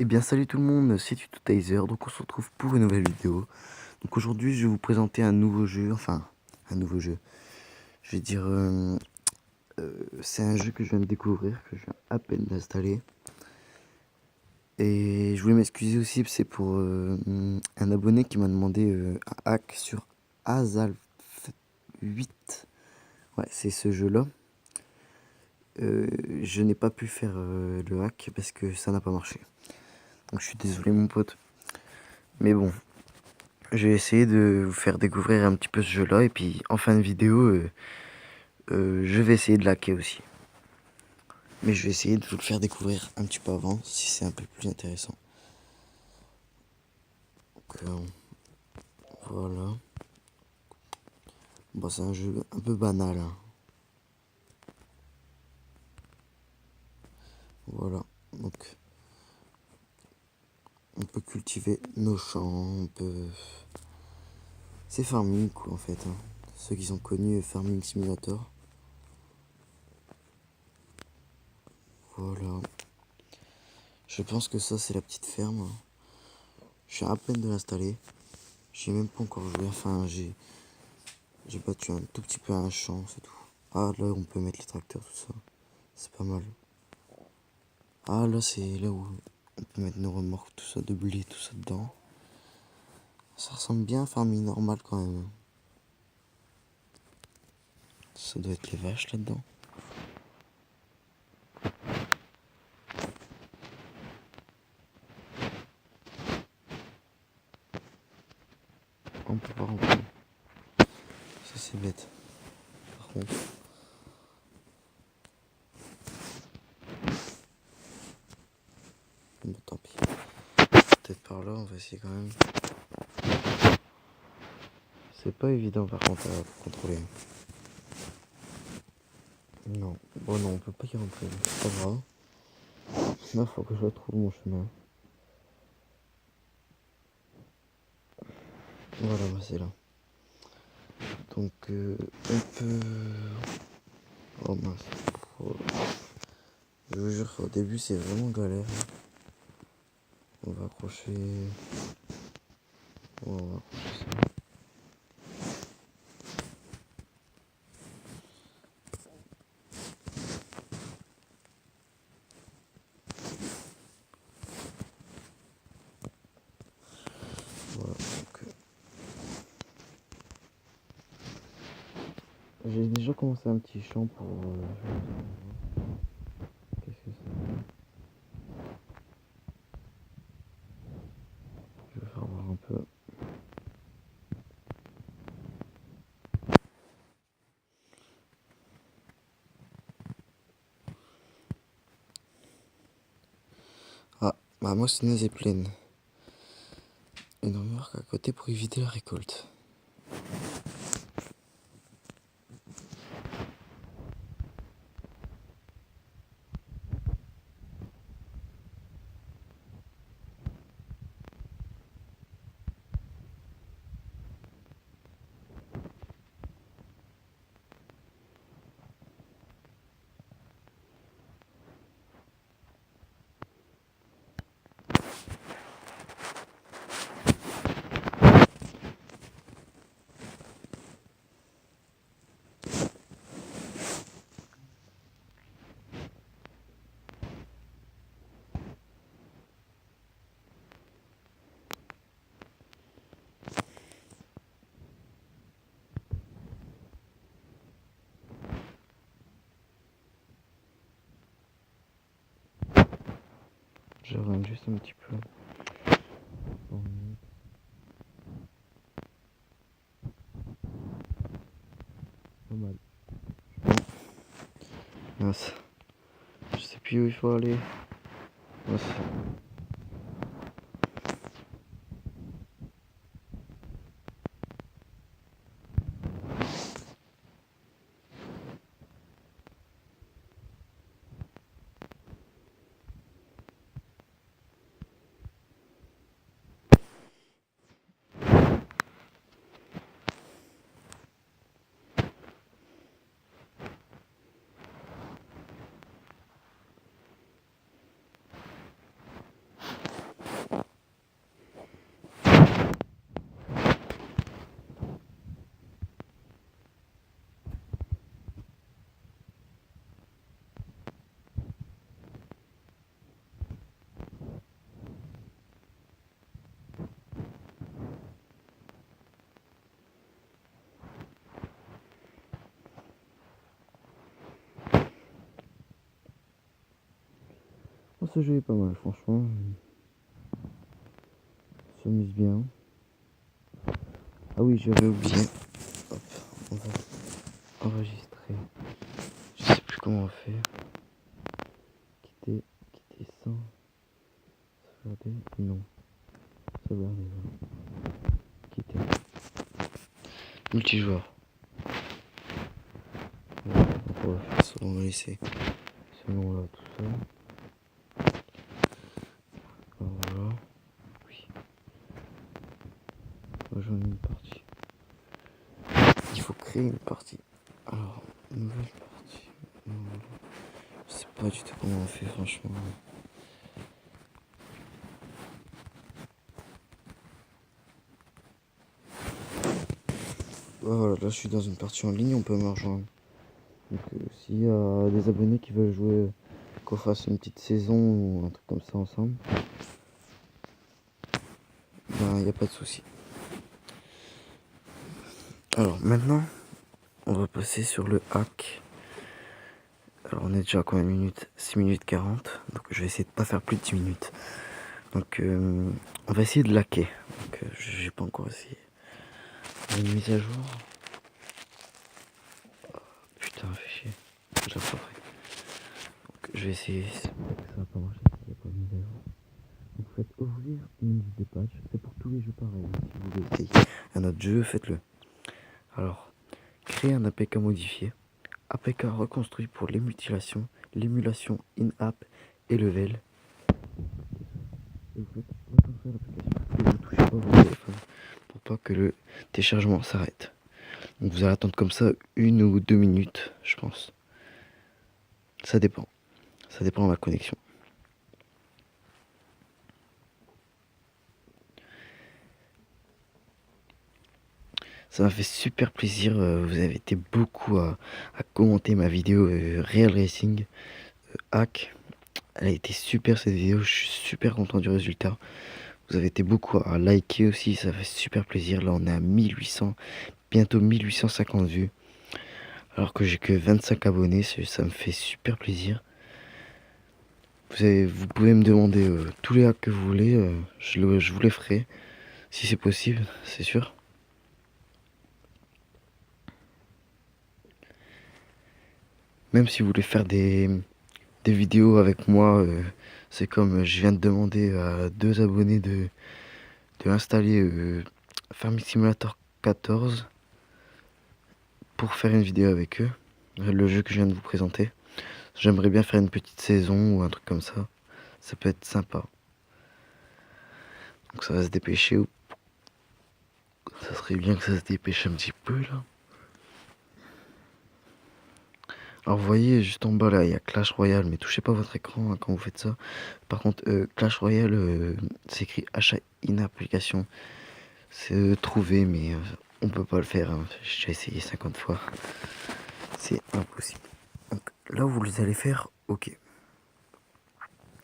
Eh bien salut tout le monde, c'est Tutotaizer, donc on se retrouve pour une nouvelle vidéo. Donc aujourd'hui je vais vous présenter un nouveau jeu, je vais dire, c'est un jeu que je viens de découvrir, que je viens à peine d'installer. Et je voulais m'excuser aussi, c'est pour un abonné qui m'a demandé un hack sur Azalf 8. Ouais, c'est ce jeu-là. Je n'ai pas pu faire le hack parce que ça n'a pas marché. Donc je suis désolé mon pote. Mais bon, je vais essayer de vous faire découvrir un petit peu ce jeu-là. Et puis en fin de vidéo, je vais essayer de laquer aussi. Mais je vais essayer de vous le faire découvrir un petit peu avant, si c'est un peu plus intéressant. Donc voilà. Bon, c'est un jeu un peu banal, hein. Voilà. Donc on peut cultiver nos champs, on peut... C'est Farming quoi en fait, hein. Ceux qui sont connus, Farming Simulator. Voilà. Je pense que ça c'est la petite ferme. Je suis à peine de l'installer. J'ai même pas encore joué. Enfin, j'ai battu un tout petit peu un champ, c'est tout. Ah, là, on peut mettre les tracteurs, tout ça. C'est pas mal. Ah, là, c'est là où on peut mettre nos remorques, tout ça, de blé, tout ça dedans. Ça ressemble bien à un farming normal quand même. Ça doit être les vaches là-dedans. On peut pas rentrer. Ça, c'est bête. Par contre. Bon, tant pis. Peut-être par là, on va essayer quand même. C'est pas évident par contre à contrôler. Non. Bon, non, on peut pas y rentrer. C'est pas grave. Là, faut que je retrouve mon chemin. Voilà, bah, c'est là. Donc, on peut... Oh mince. Oh. Je vous jure, au début, c'est vraiment galère. On va accrocher... Oh, on va accrocher ça. Voilà, donc... j'ai déjà commencé un petit champ pour... Qu'est-ce que c'est? Je vais faire voir un peu. Ah, ma moissonneuse est pleine. Une remorque à côté pour éviter la récolte. Je reviens juste un petit peu. Pas mal. Mince. Je sais plus où il faut aller. Mince. ce jeu est pas mal, franchement. On s'amuse bien. Ah oui, j'avais oublié. Hop, on va enregistrer. Je sais plus comment on fait. Quitter sans sauvegarder. Non. Sauvegarder, voilà. Quitter. Multijoueur. Voilà, donc on va faire ça. On va laisser ce nom là tout ça. Voilà. Oui. Rejoindre une partie. Il faut créer une partie. Alors, nouvelle partie. Je sais pas du tout comment on fait, franchement. Voilà, là je suis dans une partie en ligne, on peut me rejoindre. Donc s'il y a des abonnés qui veulent jouer, qu'on fasse une petite saison ou un truc comme ça ensemble, ben il n'y a pas de souci. Alors maintenant, on va passer sur le hack. Alors on est déjà à combien de minutes? 6 minutes 40, donc je vais essayer de pas faire plus de 10 minutes. Donc on va essayer de laquer. Donc j'ai pas encore essayé. Une mise à jour. Putain, fais chier. J'ai pas fait. Donc je vais essayer. Ça va pas marcher s'il n'y a pas de mise à jour. Donc faites ouvrir une liste de patchs. C'est pour tous les jeux pareils. Si vous voulez essayer un autre jeu, faites-le. Alors, créer un APK modifié. APK reconstruit pour l'émulation in-app et level. Et vous faites reconstruire l'application et vous touchez pas votre téléphone pour pas que le téléchargement s'arrête. Donc vous allez attendre comme ça 1 ou 2 minutes, je pense. Ça dépend. Ça dépend de la connexion. Ça m'a fait super plaisir. Vous avez été beaucoup à commenter ma vidéo Real Racing Hack. Elle a été super cette vidéo. Je suis super content du résultat. Vous avez été beaucoup à liker aussi. Ça fait super plaisir. Là, on est à 1800, bientôt 1850 vues. Alors que j'ai que 25 abonnés. Ça me fait super plaisir. Vous pouvez me demander tous les hacks que vous voulez. Je vous les ferai. Si c'est possible, c'est sûr. Même si vous voulez faire des vidéos avec moi, c'est comme je viens de demander à 2 abonnés de installer Farming Simulator 14 pour faire une vidéo avec eux, le jeu que je viens de vous présenter. J'aimerais bien faire une petite saison ou un truc comme ça. Ça peut être sympa. Donc ça va se dépêcher. Ça serait bien que ça se dépêche un petit peu là. Alors vous voyez juste en bas là, il y a Clash Royale, mais touchez pas votre écran hein, quand vous faites ça. Par contre, Clash Royale, c'est écrit achat in application. C'est trouvé, mais on peut pas le faire. Hein. J'ai essayé 50 fois. C'est impossible. Donc là, vous allez faire OK.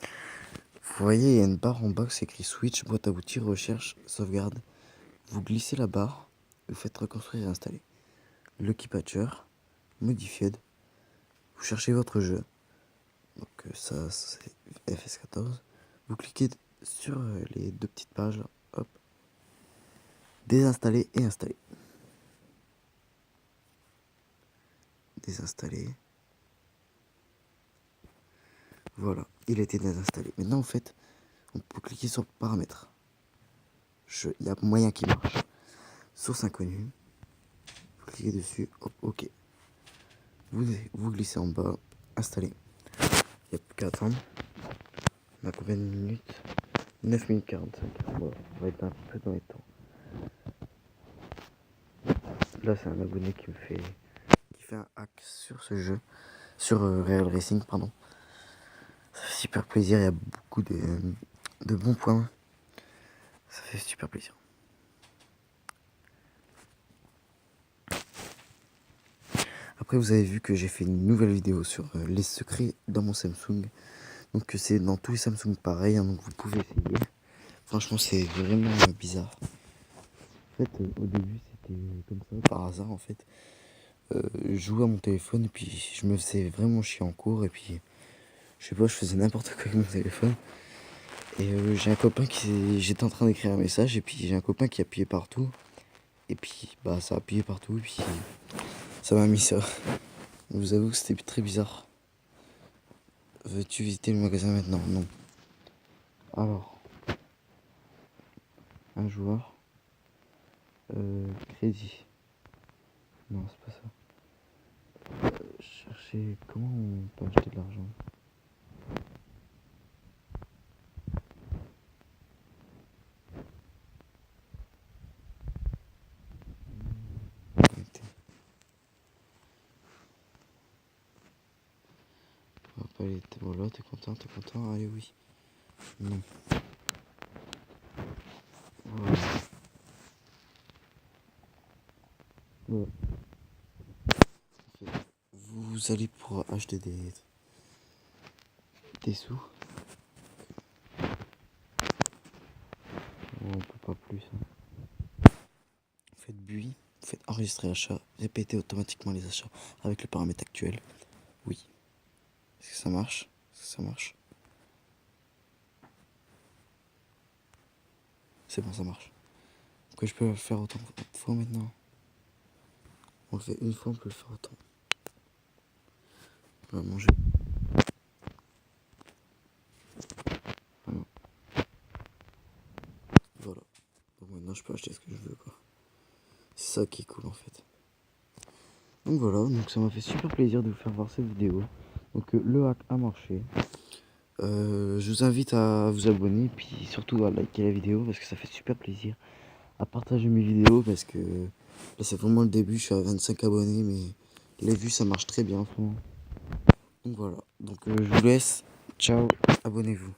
Vous voyez, il y a une barre en bas qui s'écrit Switch, boîte à outils, recherche, sauvegarde. Vous glissez la barre, vous faites reconstruire et installer. Lucky Patcher, Modified. Vous cherchez votre jeu. Donc ça, c'est FS14. Vous cliquez sur les 2 petites pages là. Hop. Désinstaller et installer. Désinstaller. Voilà, il a été désinstallé. Maintenant, en fait, on peut cliquer sur paramètres. Il y a moyen qui marche. Source inconnue. Vous cliquez dessus. Hop, OK. Vous glissez en bas. Installer. Il n'y a plus qu'à attendre. On a combien de minutes? 9 minutes 45. Voilà, on va être un peu dans les temps. Là, c'est un abonné qui fait un hack sur ce jeu. Sur Real Racing, pardon. Ça fait super plaisir. Il y a beaucoup de bons points. Ça fait super plaisir. Après, vous avez vu que j'ai fait une nouvelle vidéo sur les secrets dans mon Samsung. Donc c'est dans tous les Samsung pareil, hein, donc vous pouvez essayer. Franchement, c'est vraiment bizarre. En fait, au début, c'était comme ça, par hasard, en fait. Je jouais à mon téléphone et puis je me faisais vraiment chier en cours et puis Je sais pas, je faisais n'importe quoi avec mon téléphone. Et j'ai un copain j'étais en train d'écrire un message et puis j'ai un copain qui appuyait partout. Et puis bah ça a appuyé partout et puis ça m'a mis ça. Je vous avoue que c'était très bizarre. Veux-tu visiter le magasin maintenant? Non. Alors, un joueur. Crédit. Non, c'est pas ça. Chercher comment on peut acheter de l'argent. Arrêtez. On va pas aller. Voilà, t'es content, t'es content. Allez, oui. Non. Voilà. Voilà. Vous allez pour acheter des sous. On peut pas plus. Faites BUI, faites enregistrer achat, répétez automatiquement les achats avec le paramètre actuel. Oui. Est-ce que ça marche? Est-ce que ça marche? C'est bon, ça marche. Pourquoi je peux le faire autant de fois maintenant? On le fait une fois, on peut le faire autant. On va manger. Voilà. Donc maintenant, je peux acheter ce que je veux, quoi. C'est ça qui est cool, en fait. Donc voilà, donc ça m'a fait super plaisir de vous faire voir cette vidéo. Donc le hack a marché. Je vous invite à vous abonner, puis surtout à liker la vidéo parce que ça fait super plaisir. À partager mes vidéos parce que là c'est vraiment le début, je suis à 25 abonnés, mais les vues ça marche très bien en ce moment. Donc voilà, donc je vous laisse, ciao, abonnez-vous.